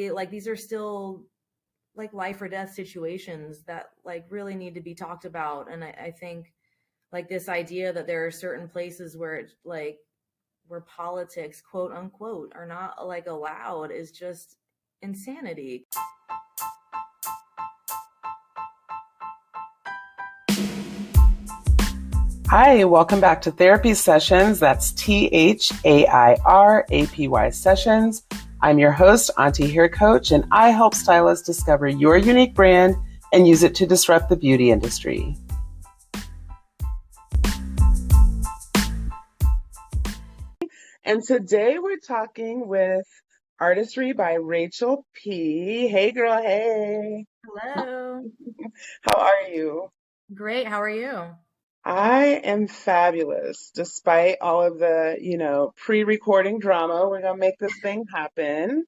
like these are still like life or death situations that like really need to be talked about. And I think like this idea that there are certain places where it's like where politics, quote unquote, are not like allowed is just insanity. Hi, welcome back to Therapy Sessions. That's THAIRAPY Sessions. I'm your host, Auntie Hair Coach, and I help stylists discover your unique brand and use it to disrupt the beauty industry. And today we're talking with Artistry by Rachel P. Hey girl, hey. Hello. How are you? Great. How are you? I am fabulous. Despite all of the, pre-recording drama, we're gonna make this thing happen.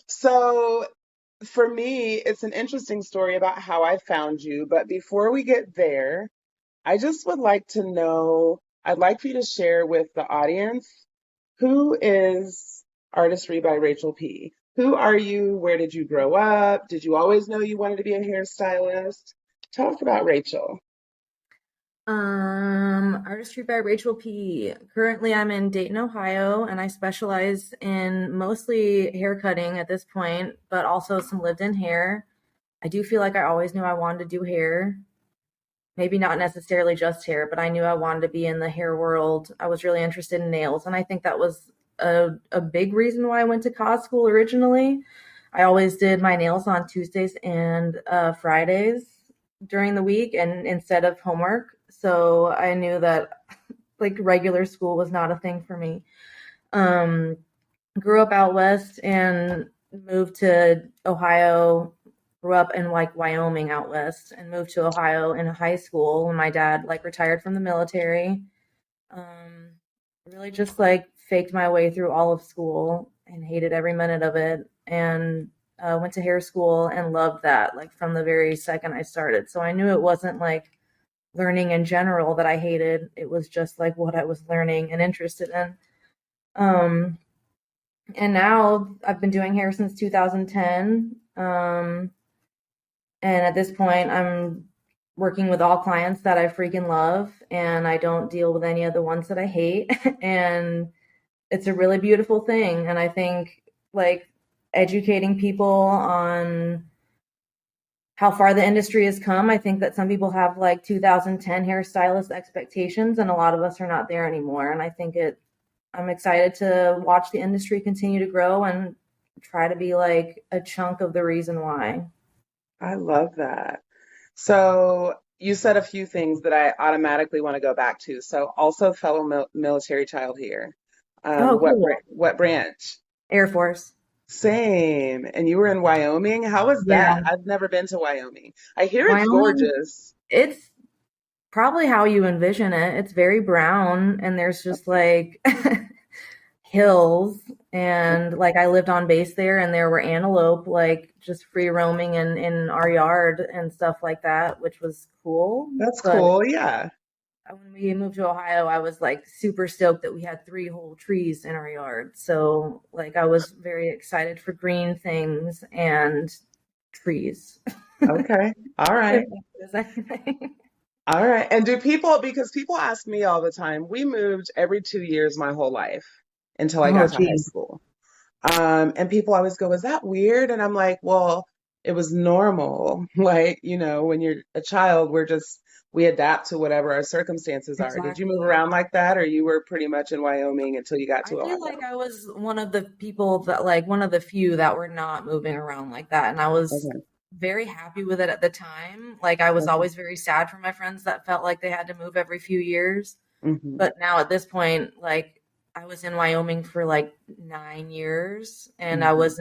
So for me, it's an interesting story about how I found you. But before we get there, I just would like to know, I'd like for you to share with the audience, who is Artistry by Rachel P? Who are you? Where did you grow up? Did you always know you wanted to be a hairstylist? Tell us about Rachel. Artistry by Rachel P. Currently, I'm in Dayton, Ohio, and I specialize in mostly hair cutting at this point, but also some lived-in hair. I do feel like I always knew I wanted to do hair. Maybe not necessarily just hair, but I knew I wanted to be in the hair world. I was really interested in nails, and I think that was a big reason why I went to cos school originally. I always did my nails on Tuesdays and Fridays during the week and instead of homework. So I knew that like regular school was not a thing for me. Grew up out west and moved to Ohio. Grew up in like Wyoming out west and moved to Ohio in high school when my dad like retired from the military. Really just like faked my way through all of school and hated every minute of it. And went to hair school and loved that like from the very second I started. So I knew it wasn't like learning in general that I hated. It was just like what I was learning and interested in. And now I've been doing hair since 2010. And at this point, I'm working with all clients that I freaking love, and I don't deal with any of the ones that I hate. And it's a really beautiful thing. And I think like educating people on how far the industry has come. I think that some people have like 2010 hairstylist expectations, and a lot of us are not there anymore. And I think I'm excited to watch the industry continue to grow and try to be like a chunk of the reason why. I love that. So you said a few things that I automatically want to go back to. So also fellow military child here. Oh, cool. What branch? Air Force. Same. And you were in Wyoming? How was Yeah. that? I've never been to Wyoming. I hear it's Wyoming, gorgeous. it's probably how you envision it. It's very brown and there's just like hills, and like I lived on base there and there were antelope like just free roaming in our yard and stuff like that, which was cool. That's But cool. Yeah. when we moved to Ohio, I was like super stoked that we had 3 whole trees in our yard. So like I was very excited for green things and trees. Okay. All right. Is anything. All right. And because people ask me all the time, we moved every 2 years my whole life until I Oh, got to high geez. school. And people always go, is that weird? And I'm like, well, it was normal. Like, when you're a child, we adapt to whatever our circumstances are. Did you move Exactly. around like that, or you were pretty much in Wyoming until you got I to feel Ohio? like I was one of the people that like one of the few that were not moving around like that. And I was Okay. very happy with it at the time. Like I was Okay. always very sad for my friends that felt like they had to move every few years. Hmm. But now at this point, like I was in Wyoming for like 9 years, and Hmm. I was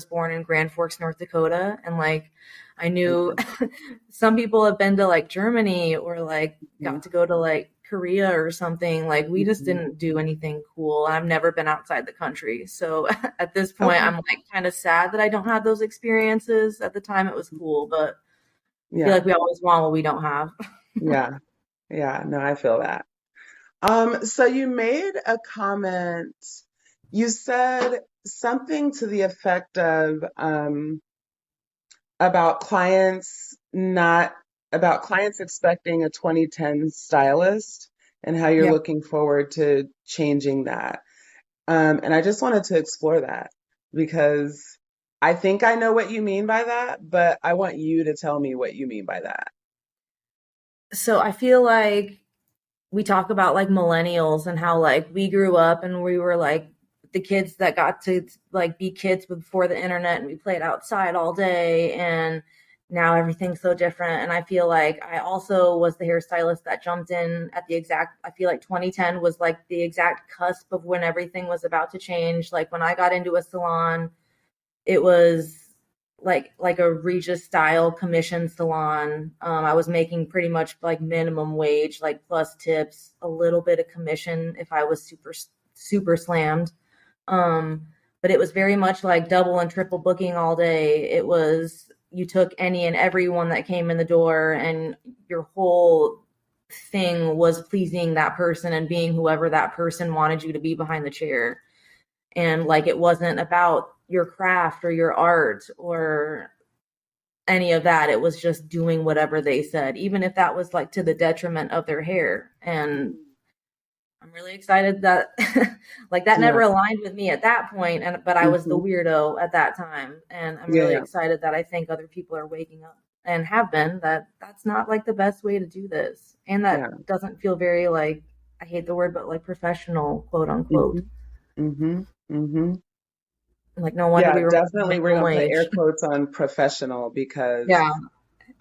born in Grand Forks, North Dakota, and like I knew Okay. some people have been to like Germany or like Hmm. got to go to like Korea or something. Like we just Hmm. didn't do anything cool. I've never been outside the country. So at this point, Okay. I'm like kind of sad that I don't have those experiences. At the time it was cool, but I feel Yeah. like we always want what we don't have. Yeah. Yeah. No, I feel that. So you made a comment. You said something to the effect of about clients not about clients expecting a 2010 stylist and how you're Yep. looking forward to changing that. And I just wanted to explore that because I think I know what you mean by that, but I want you to tell me what you mean by that. So I feel like we talk about like millennials and how like we grew up and we were like the kids that got to like be kids before the internet and we played outside all day, and now everything's so different. And I feel like I also was the hairstylist that jumped in at the exact, I feel like 2010 was like the exact cusp of when everything was about to change. Like when I got into a salon, it was like a Regis style commission salon. I was making pretty much like minimum wage, like plus tips, a little bit of commission if I was super slammed. Um, but it was very much like double and triple booking all day. It was you took any and everyone that came in the door, and your whole thing was pleasing that person and being whoever that person wanted you to be behind the chair. And like it wasn't about your craft or your art or any of that. It was just doing whatever they said, even if that was like to the detriment of their hair. And I'm really excited that like that Yeah. never aligned with me at that point, and but I was the Hmm. weirdo at that time. And I'm really Yeah. excited that I think other people are waking up and have been, that that's not like the best way to do this. And that Yeah. doesn't feel very like, I hate the word, but like professional, quote unquote. Hmm. Hmm. Hmm. Like no wonder Yeah, we were making definitely. We're minimum going to put air wage. quotes on professional because Yeah.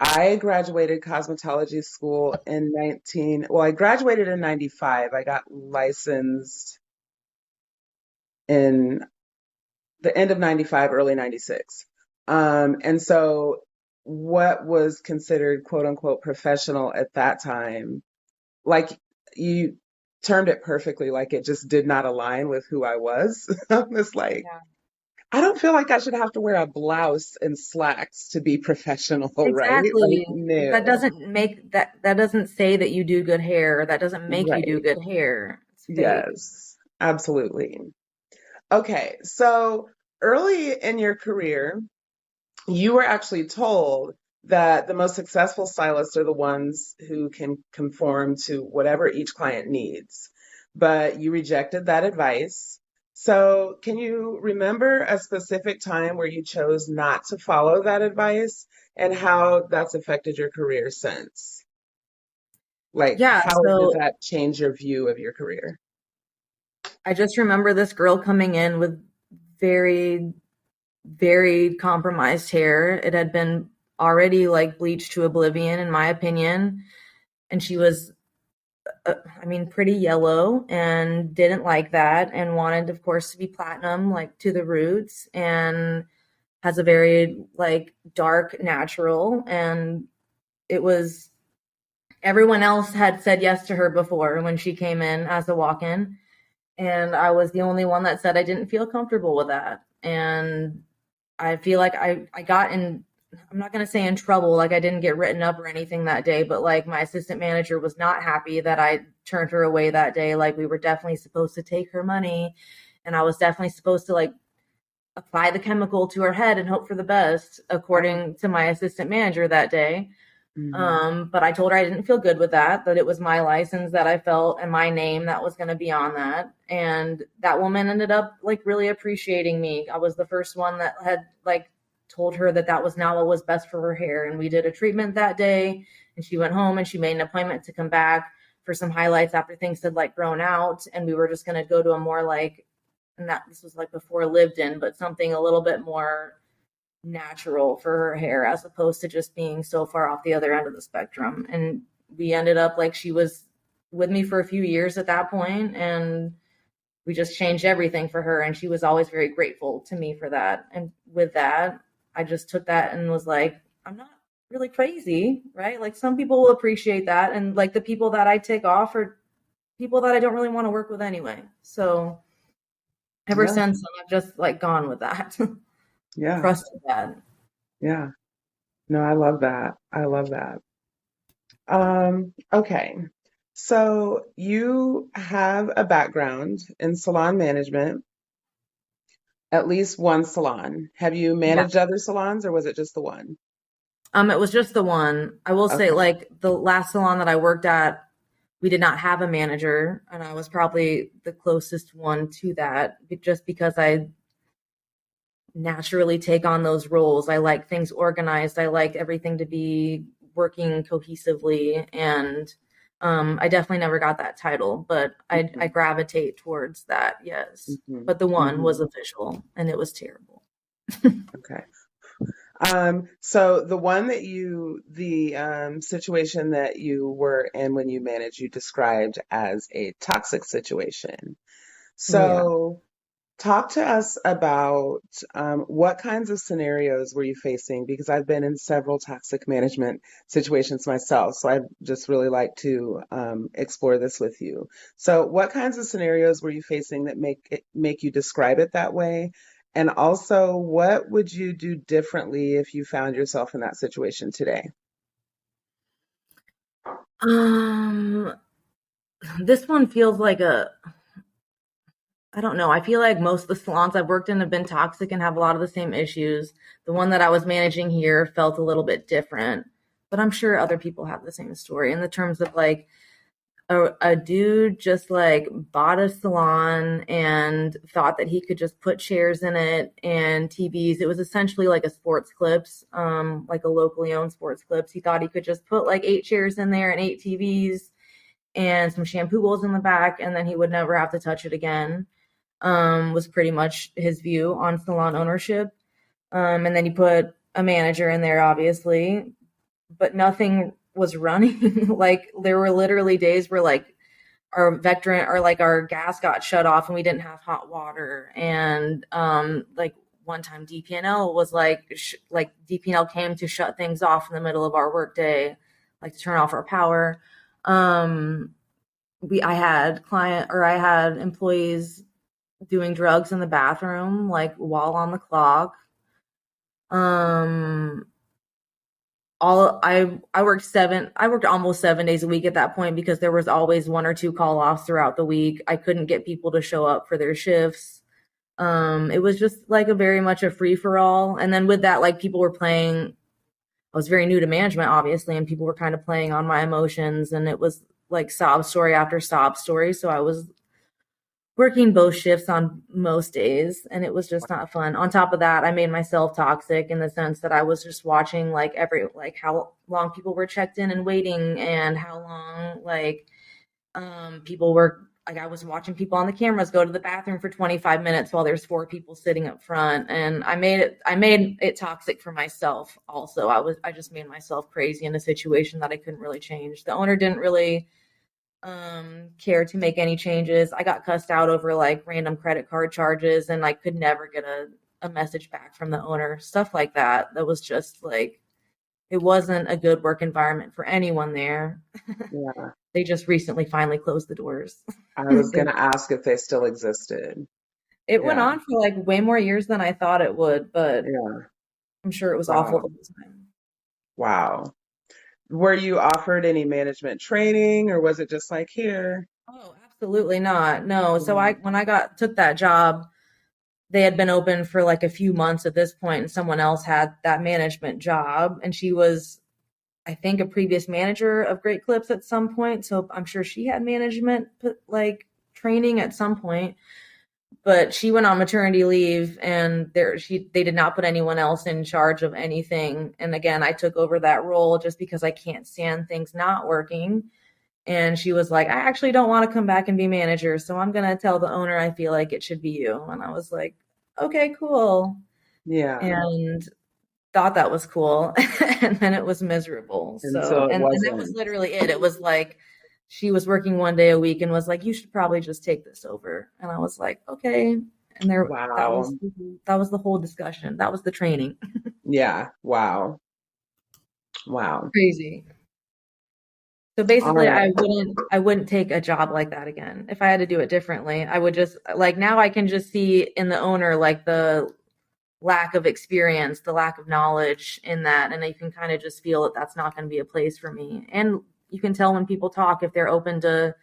I graduated cosmetology school in I graduated in 95. I got licensed in the end of 95, early 96. And so what was considered quote unquote professional at that time, like you termed it perfectly, like it just did not align with who I was. It's like, Yeah. I don't feel like I should have to wear a blouse and slacks to be professional, right? Like, Exactly. That no. doesn't make that doesn't say that you do good hair. That doesn't make you do Right. good hair. It's fake. Yes, absolutely. Okay, so early in your career, you were actually told that the most successful stylists are the ones who can conform to whatever each client needs, but you rejected that advice. So, can you remember a specific time where you chose not to follow that advice and how that's affected your career since? Like, Yeah, how did so that change your view of your career? I just remember this girl coming in with very, very compromised hair. It had been already like bleached to oblivion, in my opinion. And she was, I mean, pretty yellow and didn't like that and wanted, of course, to be platinum, like to the roots, and has a very like dark natural. And it was, everyone else had said yes to her before when she came in as a walk-in, and I was the only one that said I didn't feel comfortable with that. And I feel like I got in, I'm not going to say in trouble, like I didn't get written up or anything that day, but like my assistant manager was not happy that I turned her away that day. Like we were definitely supposed to take her money, and I was definitely supposed to like apply the chemical to her head and hope for the best, Oh, according to my assistant manager that day. hmm. But I told her I didn't feel good with that, that it was my license that I felt and my name that was going to be on that. And that woman ended up like really appreciating me. I was the first one that had like told her that that was not what was best for her hair. And we did a treatment that day, and she went home and she made an appointment to come back for some highlights after things had like grown out. And we were just going to go to a more like, and that this was like before lived in, but something a little bit more natural for her hair as opposed to just being so far off the other end of the spectrum. And we ended up like, she was with me for a few years at that point, and we just changed everything for her, and she was always very grateful to me for that. And with that, I just took that and was like, I'm not really crazy, right? Like some people will appreciate that, and like the people that I take off are people that I don't really want to work with anyway. So ever Yeah, since, I've just like gone with that. yeah, Trusted that. yeah. No, I love that. I love that. Okay. So you have a background in salon management. At least one salon. Have you Yeah. managed other salons or was it just the one? It was just the one. I will say, Okay. like, the last salon that I worked at, we did not have a manager, and I was probably the closest one to that, just because I naturally take on those roles. I like things organized. I like everything to be working cohesively, and I definitely never got that title, but I Mhm, gravitate towards that, yes. mhm, But the one was mhm. official, and it was terrible. Okay. So the one that the situation that you were in when you managed, you described as a toxic situation. Yeah. So talk to us about what kinds of scenarios were you facing? Because I've been in several toxic management situations myself, so I'd just really like to explore this with you. So, what kinds of scenarios were you facing that make you describe it that way? And also, what would you do differently if you found yourself in that situation today? Um, this one feels like I don't know. I feel like most of the salons I've worked in have been toxic and have a lot of the same issues. The one that I was managing here felt a little bit different, but I'm sure other people have the same story in the terms of like a dude just like bought a salon and thought that he could just put chairs in it and TVs. It was essentially like a sports clips, like a locally owned sports clips. He thought he could just put like 8 chairs in there and 8 TVs and some shampoo bowls in the back, and then he would never have to touch it again. Was pretty much his view on salon ownership. And then he put a manager in there, obviously, but nothing was running. Like there were literally days where like our vectorant or like our gas got shut off and we didn't have hot water. And like one time DPNL was like DPNL came to shut things off in the middle of our workday, like to turn off our power. Um, I had I had employees doing drugs in the bathroom, like while on the clock. Um, all I worked almost 7 days a week at that point because there was always one or two call offs throughout the week. I couldn't get people to show up for their shifts. It was just like a very much a free for all. And then with that, like people were playing. I was very new to management, obviously, and people were kind of playing on my emotions, and it was like sob story after sob story. So I was working both shifts on most days, and it was just not fun. On top of that, I made myself toxic in the sense that I was just watching like how long people were checked in and waiting, and how long like people were like I was watching people on the cameras go to the bathroom for 25 minutes while there's 4 people sitting up front, and I made it toxic for myself also. I just made myself crazy in a situation that I couldn't really change. The owner didn't really care to make any changes. I got cussed out over like random credit card charges, and I could never get a message back from the owner. Stuff like that. That was just like it wasn't a good work environment for anyone there. Yeah, They just recently finally closed the doors. I was gonna ask if they still existed. It went Yeah, on for like way more years than I thought it would, but yeah. I'm sure it was awful Wow. the whole time. Wow. Were you offered any management training or was it just like here? Oh, absolutely not. No. So Mm, when I got took that job, they had been open for like a few months at this point, and someone else had that management job, and she was, I think, a previous manager of Great Clips at some point. So I'm sure she had management like training at some point. But she went on maternity leave, and they did not put anyone else in charge of anything. And again, I took over that role just because I can't stand things not working. And she was like, I actually don't want to come back and be manager, so I'm gonna tell the owner I feel like it should be you. And I was like, okay, cool. yeah. And thought that was cool. And then it was miserable. And So so it and that was wasn't. literally it. It was like she was working 1 day a week and was like, you should probably just take this over. And I was like, okay. And Wow. that was the whole discussion. That was the training. Yeah. Wow. Wow. Crazy. So All basically right. I wouldn't take a job like that again. If I had to do it differently, I would just like now I can just see in the owner like the lack of experience, the lack of knowledge in that, and you can kind of just feel that that's not going to be a place for me. And you can tell when people talk if they're open to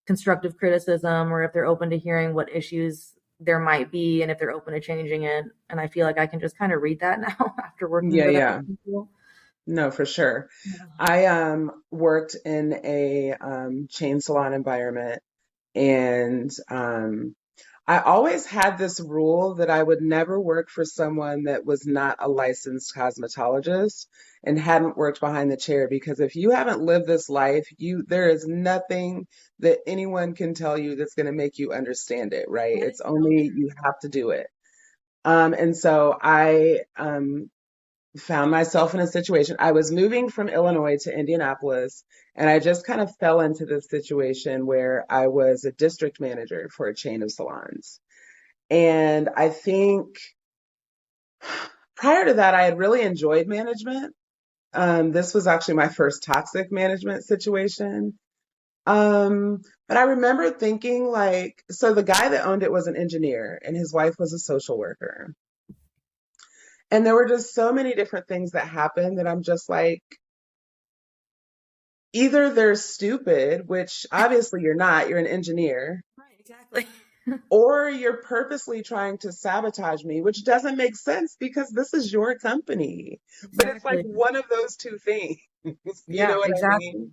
constructive criticism or if they're open to hearing what issues there might be and if they're open to changing it. And I feel like I can just kind of read that now after working Yeah, with yeah. other people. No, for sure. Yeah. I worked in a chain salon environment, and I always had this rule that I would never work for someone that was not a licensed cosmetologist and hadn't worked behind the chair, because if you haven't lived this life, there is nothing that anyone can tell you that's going to make you understand it, right? That is It's so only true. you have to do it. And so I found myself in a situation. I was moving from Illinois to Indianapolis, and I just kind of fell into this situation where I was a district manager for a chain of salons. And I think prior to that, I had really enjoyed management. This was actually my first toxic management situation. But I remember thinking, like, so the guy that owned it was an engineer and his wife was a social worker. And there were just so many different things that happened that I'm just like, either they're stupid, which obviously you're not, you're an engineer, Right, exactly. or you're purposely trying to sabotage me, which doesn't make sense because this is your company. But it's like Exactly. one of those two things. You know Yeah, what I exactly. mean?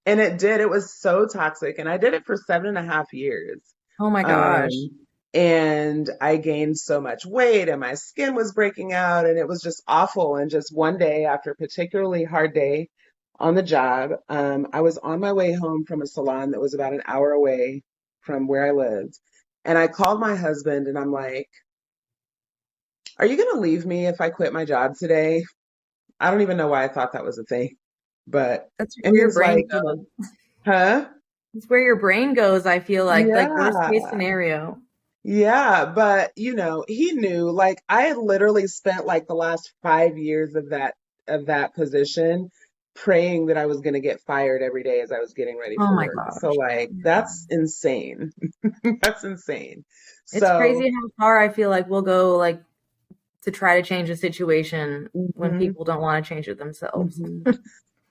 And it was so toxic. And I did it for 7.5 years. Oh my gosh. Um, and I gained so much weight and my skin was breaking out and it was just awful. And just one day, after a particularly hard day on the job, I was on my way home from a salon that was about an hour away from where I lived. And I called my husband and I'm like, are you going to leave me if I quit my job today? I don't even know why I thought that was a thing. But, That's and where he your was brain like, goes. huh? It's where your brain goes, I feel like worst case Yeah. scenario. Yeah, but he knew, like, I had literally spent like the last 5 years of that position praying that I was going to get fired every day as I was getting ready Oh for my work. So gosh. like Yeah. that's insane. That's insane. It's So, crazy how far I feel like we'll go like to try to change a situation when mhm, people don't want to change it themselves. mhm.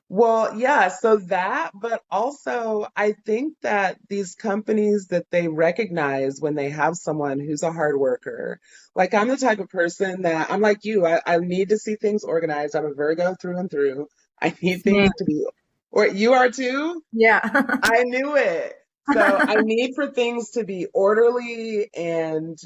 Well, yeah, so that, but also I think that these companies that they recognize when they have someone who's a hard worker, like I'm the type of person that I'm like you, I need to see things organized. I'm a Virgo through and through. I need Same. things to be, or you are too? Yeah. I knew it. So I need for things to be orderly and,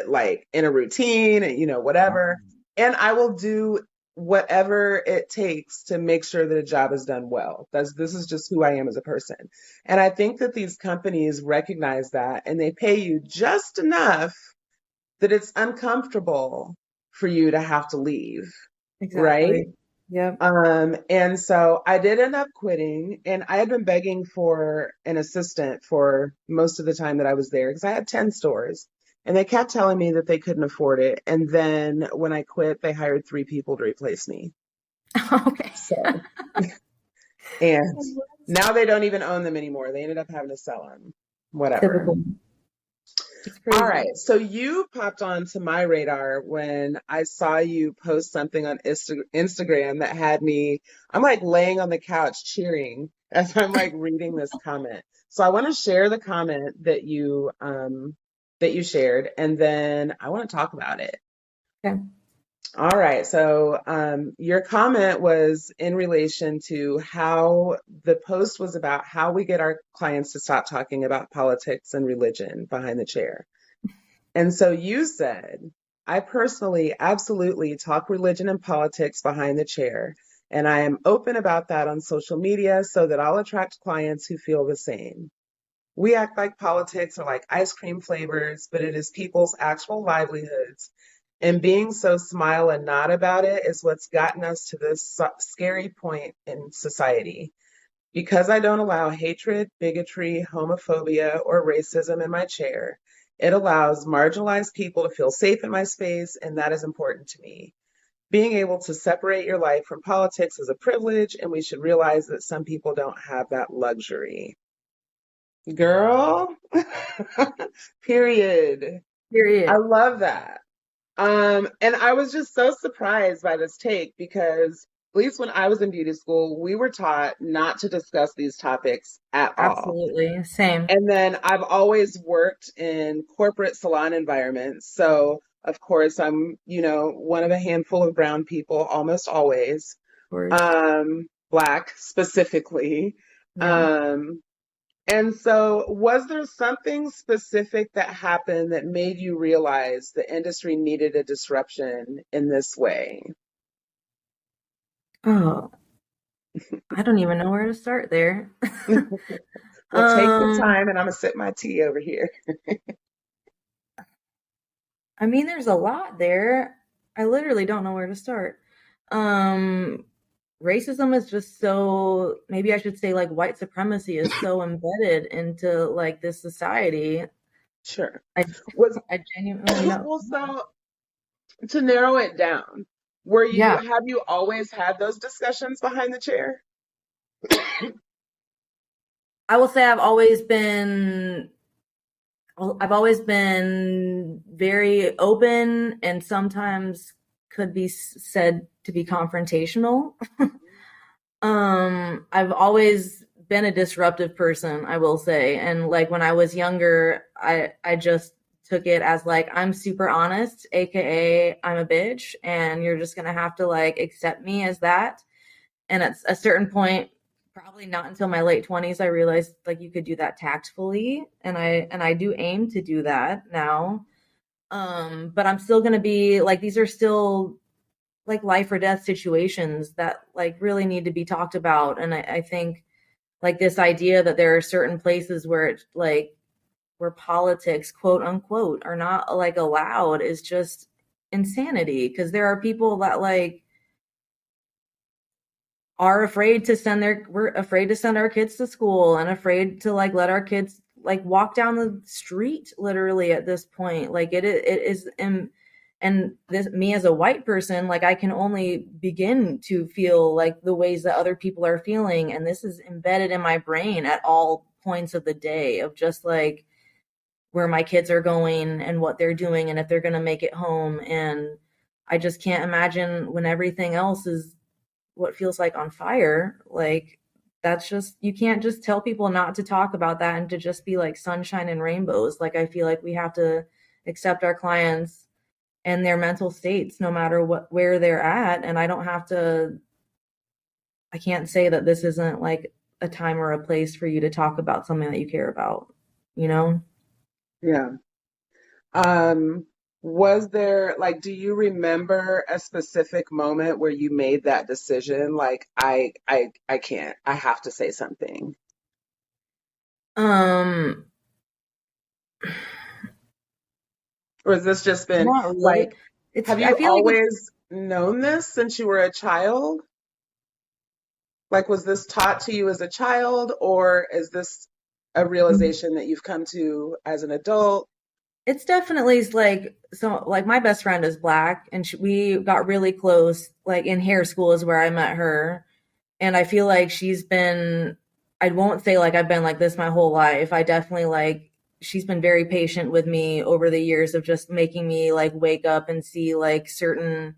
like in a routine and, whatever. And I will do whatever it takes to make sure that a job is done well. This is just who I am as a person. And I think that these companies recognize that and they pay you just enough that it's uncomfortable for you to have to leave, right? Exactly. Yep. And so I did end up quitting, and I had been begging for an assistant for most of the time that I was there because I had 10 stores, and they kept telling me that they couldn't afford it. And then when I quit, they hired 3 people to replace me. Okay. So, and now they don't even own them anymore. They ended up having to sell them. Whatever. Typical. It's All crazy. right. So you popped onto my radar when I saw you post something on Instagram that had me, I'm like laying on the couch cheering as I'm like reading this comment. So I want to share the comment that you shared, and then I want to talk about it. Okay. All right. So your comment was in relation to how the post was about how we get our clients to stop talking about politics and religion behind the chair. And so you said, I personally absolutely talk religion and politics behind the chair, and I am open about that on social media so that I'll attract clients who feel the same. We act like politics are like ice cream flavors, but it is people's actual livelihoods. And being so smile and nod about it is what's gotten us to this scary point in society. Because I don't allow hatred, bigotry, homophobia, or racism in my chair, it allows marginalized people to feel safe in my space, and that is important to me. Being able to separate your life from politics is a privilege, and we should realize that some people don't have that luxury. Girl, period. I Period. love that. And I was just so surprised by this take because least when I was in beauty school, we were taught not to discuss these topics at all. Absolutely. Same. And then I've always worked in corporate salon environments. So, of course, I'm, one of a handful of brown people, almost always, Of course. black specifically. Yeah. Um, and so, was there something specific that happened that made you realize the industry needed a disruption in this way? Oh, I don't even know where to start there. Well, take your Um, time, and I'm gonna sip my tea over here. I mean, there's a lot there. I literally don't know where to start. Um, Racism is just so, maybe I should say like white supremacy is so embedded into like this society. Sure. I Was I genuinely know. well, so to narrow it down, were you Yeah. have you always had those discussions behind the chair? I will say I've always been very open and sometimes could be said to be confrontational. I've always been a disruptive person, I will say. And like when I was younger, I just took it as like I'm super honest, aka I'm a bitch, and you're just gonna have to like accept me as that. And at a certain point, probably not until my late 20s, I realized like you could do that tactfully, and I do aim to do that now. But I'm still gonna be like these are still like life or death situations that like really need to be talked about. And I think like this idea that there are certain places where it's like where politics, quote unquote, are not like allowed is just insanity. Because there are people that like are afraid to send their we're afraid to send our kids to school and afraid to like let our kids like walk down the street literally at this point. Like it is and this me as a white person, like I can only begin to feel like the ways that other people are feeling, and this is embedded in my brain at all points of the day of just like where my kids are going and what they're doing and if they're going to make it home. And I just can't imagine when everything else is what feels like on fire. Like that's just you can't just tell people not to talk about that and to just be like sunshine and rainbows. Like I feel like we have to accept our clients and their mental states no matter what where they're at, and I can't say that this isn't like a time or a place for you to talk about something that you care about, you know? Yeah. Um, was there like, do you remember a specific moment where you made that decision? Like, I can't. I have to say something. Um Or has this just been Not really. like, It's have I you feel like it's always known this since you were a child? Like, was this taught to you as a child, or is this a realization that you've come to as an adult? it's definitely like so like my best friend is black and we got really close like in hair school is where I met her. And I feel like she's been I won't say like I've been like this my whole life. I definitely like she's been very patient with me over the years of just making me like wake up and see like certain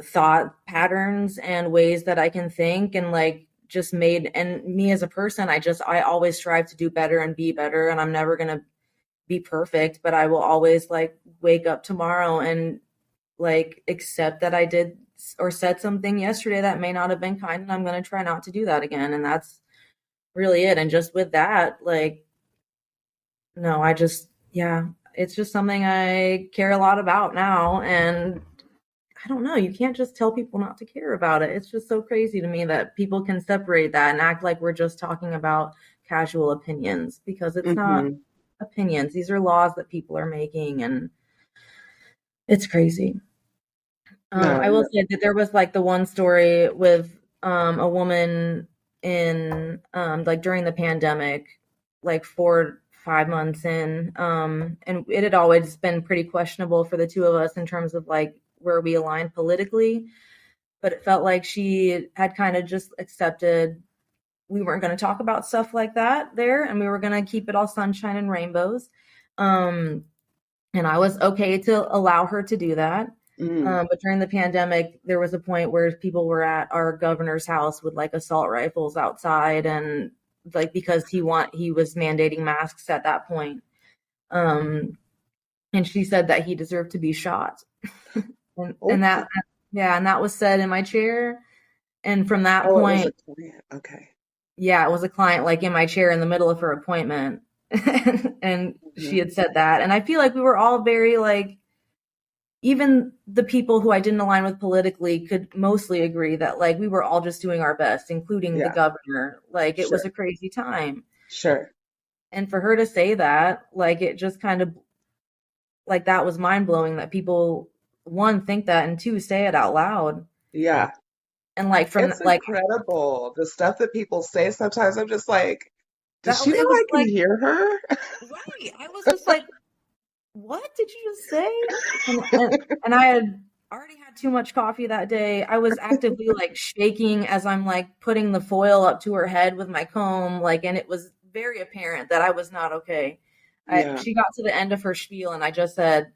thought patterns and ways that I can think, and like just made and me as a person, I always strive to do better and be better, and I'm never going to be perfect, but I will always like wake up tomorrow and like accept that I did or said something yesterday that may not have been kind, and I'm going to try not to do that again. And that's really it. And just with that, like, no, yeah, it's just something I care a lot about now. And I don't know, you can't just tell people not to care about it. It's just so crazy to me that people can separate that and act like we're just talking about casual opinions because it's not Hmm. opinions. These are laws that people are making, and it's crazy. No, I will no. say that there was like the one story with a woman in like during the pandemic, like 4 5 months in, and it had always been pretty questionable for the two of us in terms of like where we aligned politically, but it felt like she had kind of just accepted we weren't going to talk about stuff like that there, and we were going to keep it all sunshine and rainbows. Um, and I was okay to allow her to do that. Mm. But during the pandemic, there was a point where people were at our governor's house with like assault rifles outside, and like because he was mandating masks at that point. Um, and she said that he deserved to be shot. And Oh, that, yeah, and that was said in my chair. And from that oh, it was a point, client. Okay. yeah, it was a client like in my chair in the middle of her appointment. And she Mhm. had said that. And I feel like we were all very like, even the people who I didn't align with politically could mostly agree that like we were all just doing our best, including the Yeah, governor. Like it was sure. a crazy time. Sure. And for her to say that, like it just kind of like that was mind blowing that people one think that and two say it out loud. Yeah. And like from It's like incredible. The stuff that people say sometimes I'm just like, does that she know it was I can like hear her? right. I was just like, what did you just say? And I had already had too much coffee that day. I was actively like shaking as I'm like putting the foil up to her head with my comb, like, and it was very apparent that I was not okay. Yeah. She got to the end of her spiel, and I just said,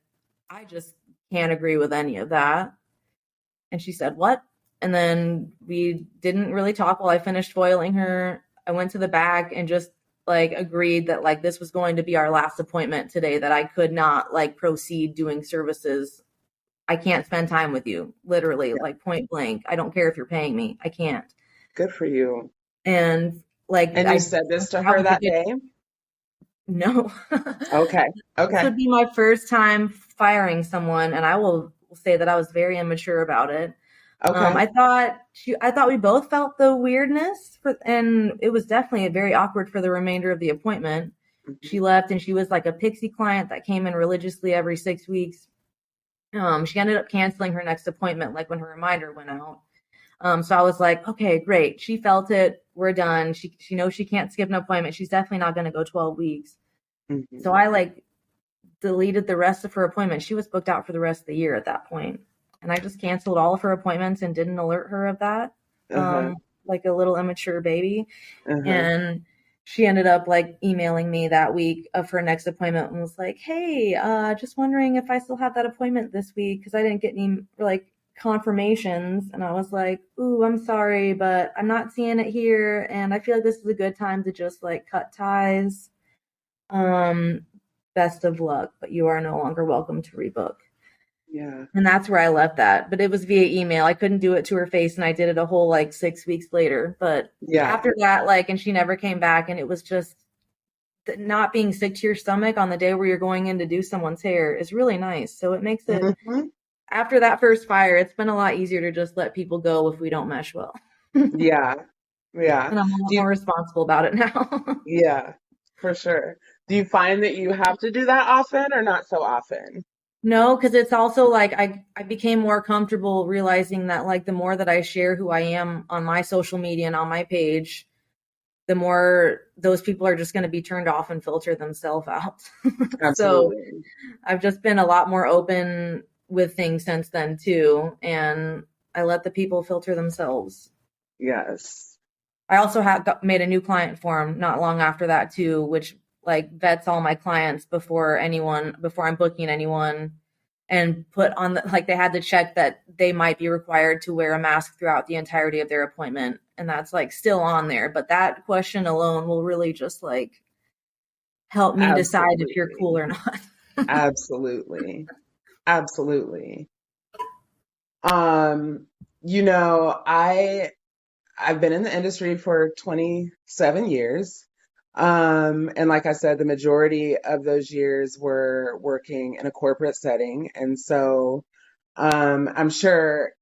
I just can't agree with any of that. And she said, what? And then we didn't really talk while I finished foiling her. I went to the back and just like agreed that like this was going to be our last appointment today, that I could not like proceed doing services. I can't spend time with you, literally, Yeah. like point blank. I don't care if you're paying me. I can't. Good for you. And like And you said this to that her was a that good day? no. Okay. This Okay. would be my first time firing someone, and I will say that I was very immature about it. Okay. I thought we both felt the weirdness and it was definitely very awkward for the remainder of the appointment. Mhm. She left and she was like a pixie client that came in religiously every 6 weeks. She ended up canceling her next appointment, like when her reminder went out. So I was like, okay, great. She felt it. We're done. She knows she can't skip an appointment. She's definitely not going to go 12 weeks. So Mhm. I like deleted the rest of her appointments. She was booked out for the rest of the year at that point. And I just canceled all of her appointments and didn't alert her of that. Uh-huh. Um, like a little immature baby. Uh-huh. And she ended up like emailing me that week of her next appointment and was like, hey, just wondering if I still have that appointment this week because I didn't get any like confirmations. And I was like, ooh, I'm sorry, but I'm not seeing it here. And I feel like this is a good time to just like cut ties. Um, Best of luck, but you are no longer welcome to rebook. Yeah. And that's where I left that. But it was via email. I couldn't do it to her face, and I did it a whole like 6 weeks later. But Yeah. after that, like, and she never came back, and it was just not being sick to your stomach on the day where you're going in to do someone's hair is really nice. So it makes it Hmm. after that first fire, it's been a lot easier to just let people go if we don't mesh well. And Yeah. Yeah. I'm a lot Do you, more responsible about it now. yeah, for sure. Do you find that you have to do that often or not so often? No, because it's also like I became more comfortable realizing that like the more that I share who I am on my social media and on my page, the more those people are just going to be turned off and filter themselves out. So Absolutely. I've just been a lot more open with things since then too, and I let the people filter themselves. Yes. I also made a new client form not long after that too, which like vets all my clients before I'm booking anyone, and put on the like they had to check that they might be required to wear a mask throughout the entirety of their appointment, and that's like still on there. But that question alone will really just like help me decide if you're cool Absolutely. or not. Absolutely. Absolutely. Um, you know, I've been in the industry for 27 years. And like I said, the majority of those years were working in a corporate setting. And so, I'm sure,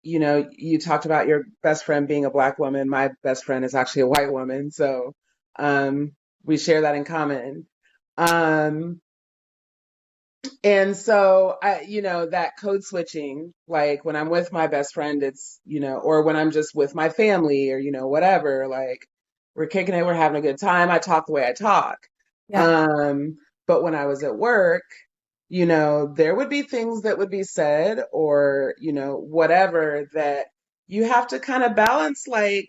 you know, you talked about your best friend being a black woman. My best friend is actually a white woman. So, um, we share that in common. Um, and so you know, that code switching, like when I'm with my best friend, it's, you know, or when I'm just with my family or, you know, whatever, like we're kicking it, we're having a good time. I talk the way I talk. Yeah. Um, but when I was at work, you know, there would be things that would be said or, you know, whatever that you have to kind of balance, like,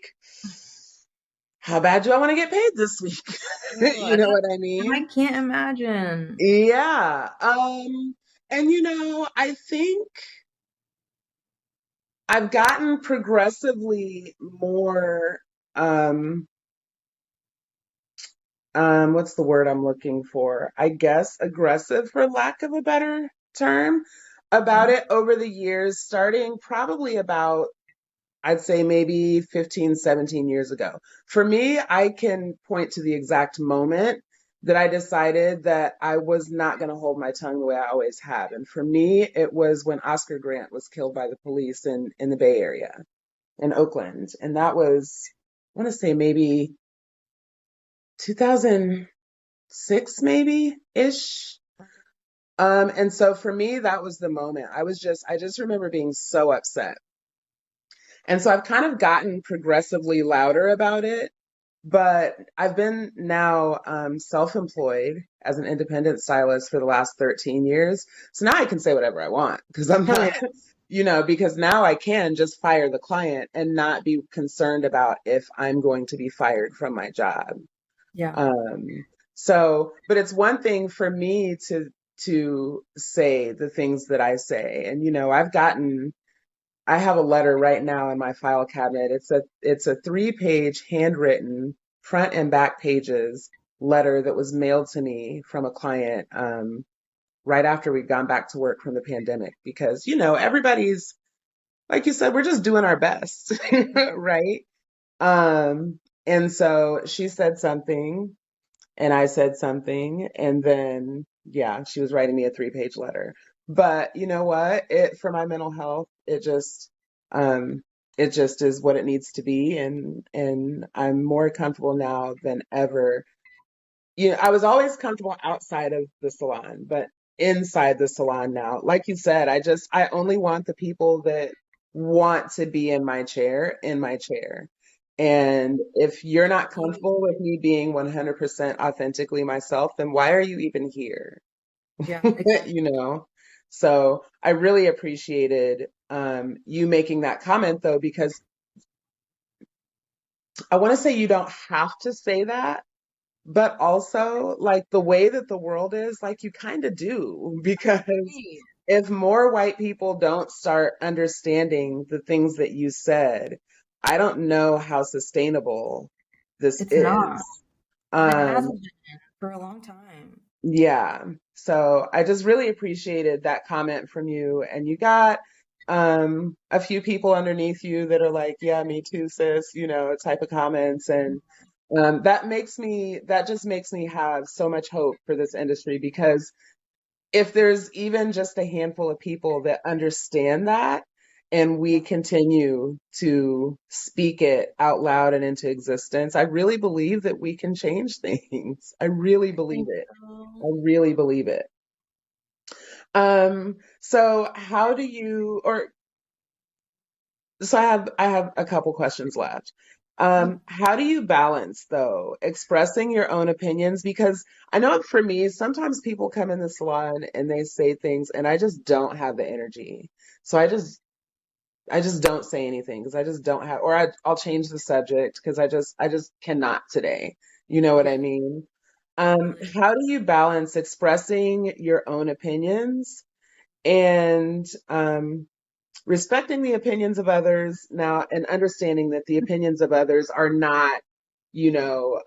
how bad do I want to get paid this week? You Ugh, know what I I mean? can't imagine. Yeah. And you know, I think. I've gotten progressively more, um, what's the word I'm looking for? I guess aggressive, for lack of a better term, about Mhm. it over the years, starting probably about, I'd say maybe 15, 17 years ago. For me, I can point to the exact moment that I decided that I was not going to hold my tongue the way I always have. And for me, it was when Oscar Grant was killed by the police in the Bay Area, in Oakland. And that was, I want to say maybe 2006, maybe ish. And so for me, that was the moment. I just remember being so upset. And so I've kind of gotten progressively louder about it, but I've been now self-employed as an independent stylist for the last 13 years. So now I can say whatever I want because I'm Hell not, yeah. because now I can just fire the client and not be concerned about if I'm going to be fired from my job. Yeah. Um, but it's one thing for me to say the things that I say. And I have a letter right now in my file cabinet. It's a 3-page handwritten front and back pages letter that was mailed to me from a client right after we'd gone back to work from the pandemic because everybody's, like you said, we're just doing our best, right? And so she said something and I said something, and then yeah, she was writing me a 3-page letter. But you know what? It for my mental health, um it just is what it needs to be, and I'm more comfortable now than ever. I was always comfortable outside of the salon, but inside the salon now, like you said, I only want the people that want to be in my chair in my chair. And if you're not comfortable with me being 100% authentically myself, then why are you even here? Yeah, exactly. You know? So I really appreciated you making that comment though, because I want to say you don't have to say that, but also, like the way that the world is, like you kind of do, because Right. if more white people don't start understanding the things that you said, I don't know how sustainable this It's not. is. And it hasn't Um, been for a long time. yeah. So I just really appreciated that comment from you. And you got a few people underneath you that are like, yeah, me too, sis, type of comments. And that just makes me have so much hope for this industry because if there's even just a handful of people that understand that and we Yeah. continue to speak it out loud and into existence, I really believe that we can change things. I really I believe think it. I so. really believe it. So how do you, or so I have a couple questions left. Mhm. How do you balance though expressing your own opinions? Because I know for me, sometimes people come in the salon and they say things and I just don't have the energy. So I just don't say anything because I just don't have, or I'll change the subject because I just cannot today. You know what Yeah, I mean? totally. How do you balance expressing your own opinions and respecting the opinions of others now and understanding that the opinions of others are not, you know,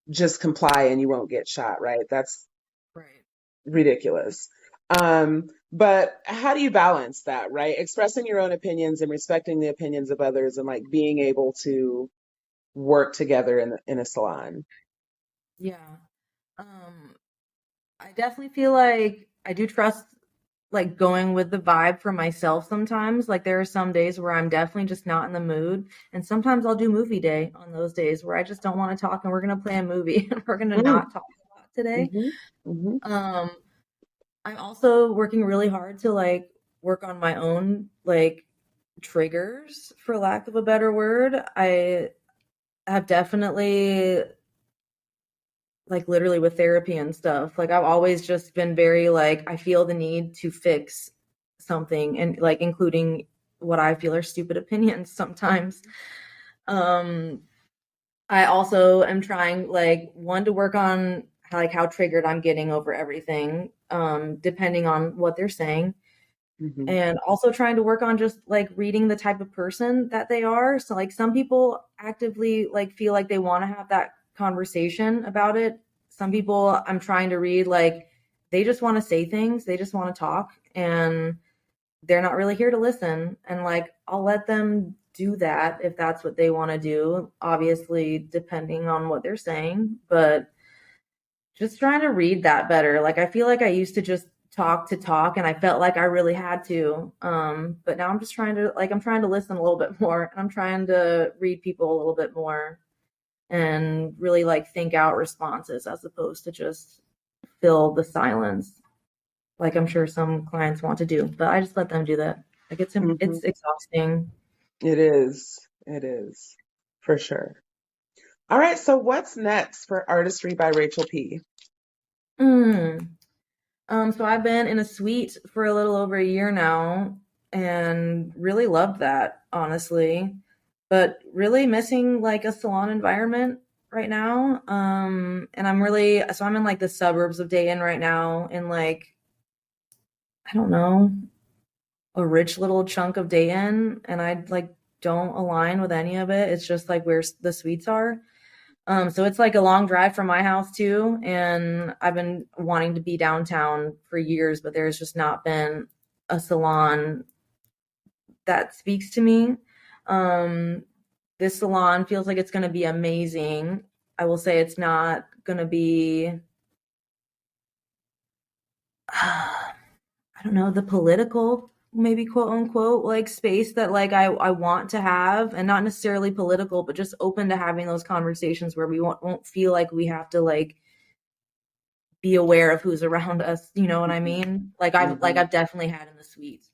just comply and you won't get shot, right? That's Right. ridiculous. But how do you balance that, right? Expressing your own opinions and respecting the opinions of others and like being able to work together in a salon. Yeah. Um, I definitely feel like I do trust like going with the vibe for myself sometimes. Like there are some days where I'm definitely just not in the mood. And sometimes I'll do movie day on those days where I just don't want to talk and we're gonna play a movie and we're gonna Mm, not talk a lot today. hmm hmm Um, I'm also working really hard to like work on my own like triggers, for lack of a better word. I have definitely like literally with therapy and stuff. Like I've always just been very like I feel the need to fix something and like including what I feel are stupid opinions sometimes. Um I also am trying like one to work on how, like how triggered I'm getting over everything depending on what they're saying. Hmm. and also trying to work on just like reading the type of person that they are. So like some people actively like feel like they want to have that conversation about it. Some people I'm trying to read like they just want to say things, they just want to talk, and they're not really here to listen. And like I'll let them do that if that's what they want to do, obviously depending on what they're saying, but just trying to read that better. Like I feel like I used to just talk to talk and I felt like I really had to. But now I'm just trying to like I'm trying to listen a little bit more and I'm trying to read people a little bit more and really like think out responses as opposed to just fill the silence like I'm sure some clients want to do. But I just let them do that. Like Hmm. it's exhausting. It is. It is. For sure. All right, so what's next for Artistry by Rachel P? Mm. So I've been in a suite for a little over a year now and really loved that, honestly. But really missing like a salon environment right now. And I'm in like the suburbs of Dayton right now in like, I don't know, a rich little chunk of Dayton. And I like don't align with any of it. It's just like where the suites are. So it's like a long drive from my house too, and I've been wanting to be downtown for years, but there's just not been a salon that speaks to me. Um, this salon feels like it's going to be amazing. I will say it's not going to be, I don't know, the political, maybe quote unquote, like space that like I want to have, and not necessarily political, but just open to having those conversations where we won't feel like we have to like be aware of who's around us, you know what I Hmm. mean? Hmm. I've definitely had in the suites.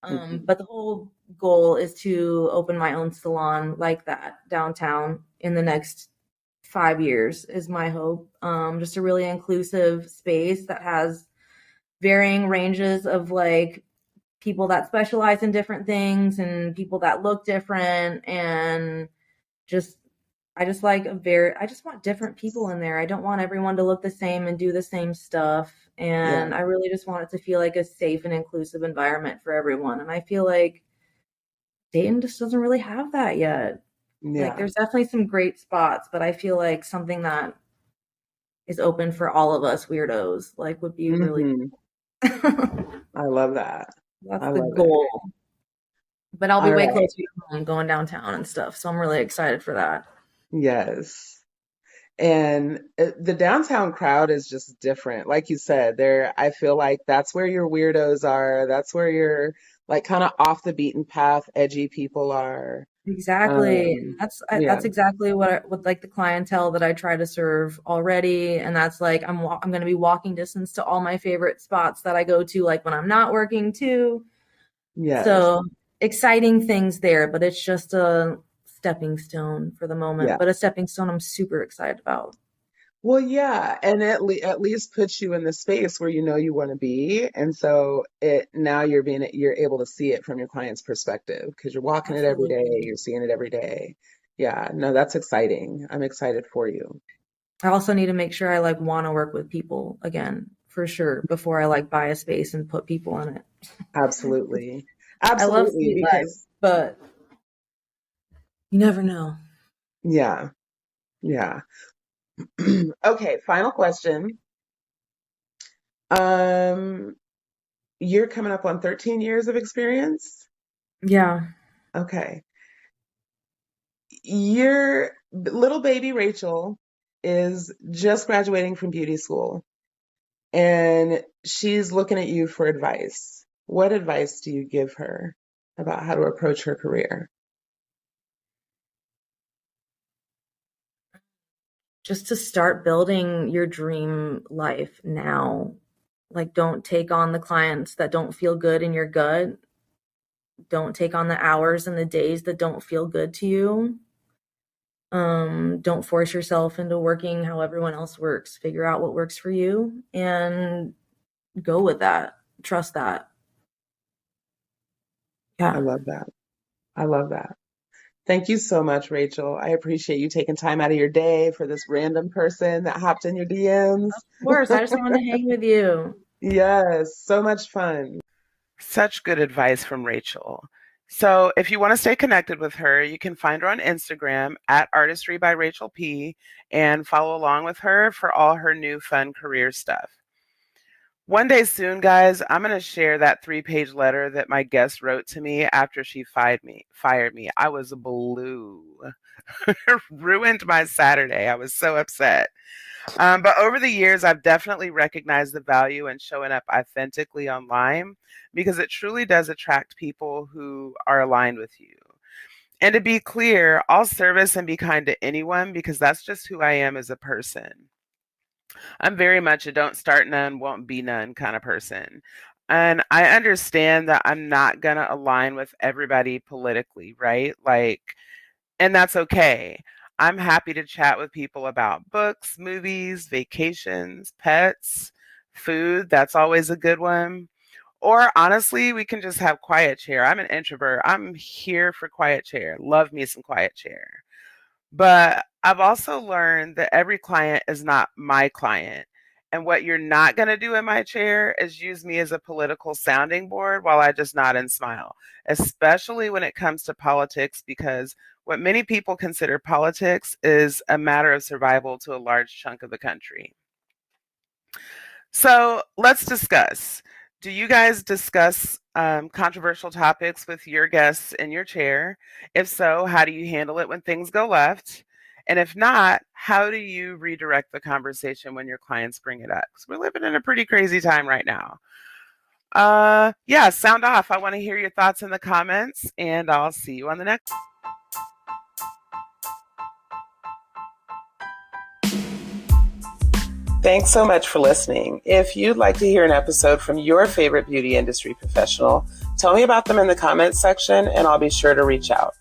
Hmm. But the whole goal is to open my own salon like that downtown in the next 5 years is my hope. Just a really inclusive space that has varying ranges of like people that specialize in different things and people that look different and just I just want different people in there. I don't want everyone to look the same and do the same stuff. Yeah. And I really just want it to feel like a safe and inclusive environment for everyone. And I feel like Dayton just doesn't really have that yet. Like Yeah. there's definitely some great spots, but I feel like something that is open for all of us weirdos like would be really Hmm. cool. I love that. That's I the love it. goal. But I'll be All way right. closer to home going downtown and stuff. So I'm really excited for that. Yes. And the downtown crowd is just different. Like you said, there, I feel like that's where your weirdos are. That's where your like kind of off the beaten path, edgy people are. Exactly. Um, That's yeah. exactly what like the clientele that I try to serve already, and that's like I'm going to be walking distance to all my favorite spots that I go to like when I'm not working too. Yes. So, exciting things there, but it's just a stepping stone for the moment, Yeah. but a stepping stone I'm super excited about. Well, yeah, and at least puts you in the space where you know you want to be, and so it now you're able to see it from your client's perspective because you're walking it every day, Absolutely. you're seeing it every day. Yeah, no, that's exciting. I'm excited for you. I also need to make sure I like want to work with people again, for sure, before I like buy a space and put people in it. Absolutely. I love Absolutely, sweet life, because but you never know. yeah, yeah. Okay, final question. Um, you're coming up on 13 years of experience. Yeah. Okay. Your little baby Rachel is just graduating from beauty school and she's looking at you for advice. What advice do you give her about how to approach her career? Just to start building your dream life now. Like, don't take on the clients that don't feel good in your gut. Don't take on the hours and the days that don't feel good to you. Don't force yourself into working how everyone else works. Figure out what works for you and go with that. Trust that. I Yeah. love that. I love that. Thank you so much, Rachel. I appreciate you taking time out of your day for this random person that hopped in your DMs. Of course. I just wanted to hang with you. Yes, so much fun. Such good advice from Rachel. So, if you want to stay connected with her, you can find her on Instagram at Artistry by Rachel P and follow along with her for all her new fun career stuff. One day soon, guys, I'm going to share that 3-page letter that my guest wrote to me after she fired me. I was blue. Ruined my Saturday. I was so upset. But over the years, I've definitely recognized the value in showing up authentically online because it truly does attract people who are aligned with you. And to be clear, I'll service and be kind to anyone because that's just who I am as a person. I'm very much a don't start none, won't be none kind of person. And I understand that I'm not going to align with everybody politically, right? And that's okay. I'm happy to chat with people about books, movies, vacations, pets, food. That's always a good one. Or honestly, we can just have quiet chair. I'm an introvert. I'm here for quiet chair. Love me some quiet chair. But I've also learned that every client is not my client. And what you're not going to do in my chair is use me as a political sounding board while I just nod and smile, especially when it comes to politics, because what many people consider politics is a matter of survival to a large chunk of the country. So let's discuss. Do you guys discuss controversial topics with your guests in your chair? If so, how do you handle it when things go left? And if not, how do you redirect the conversation when your clients bring it up? Because we're living in a pretty crazy time right now. Yeah, sound off. I want to hear your thoughts in the comments, and I'll see you on the next. Thanks so much for listening. If you'd like to hear an episode from your favorite beauty industry professional, tell me about them in the comments section and I'll be sure to reach out.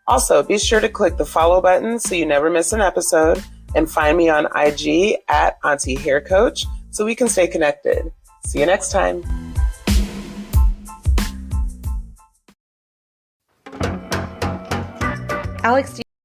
Also, be sure to click the follow button so you never miss an episode and find me on IG at Auntie Hair Coach so we can stay connected. See you next time. Alex,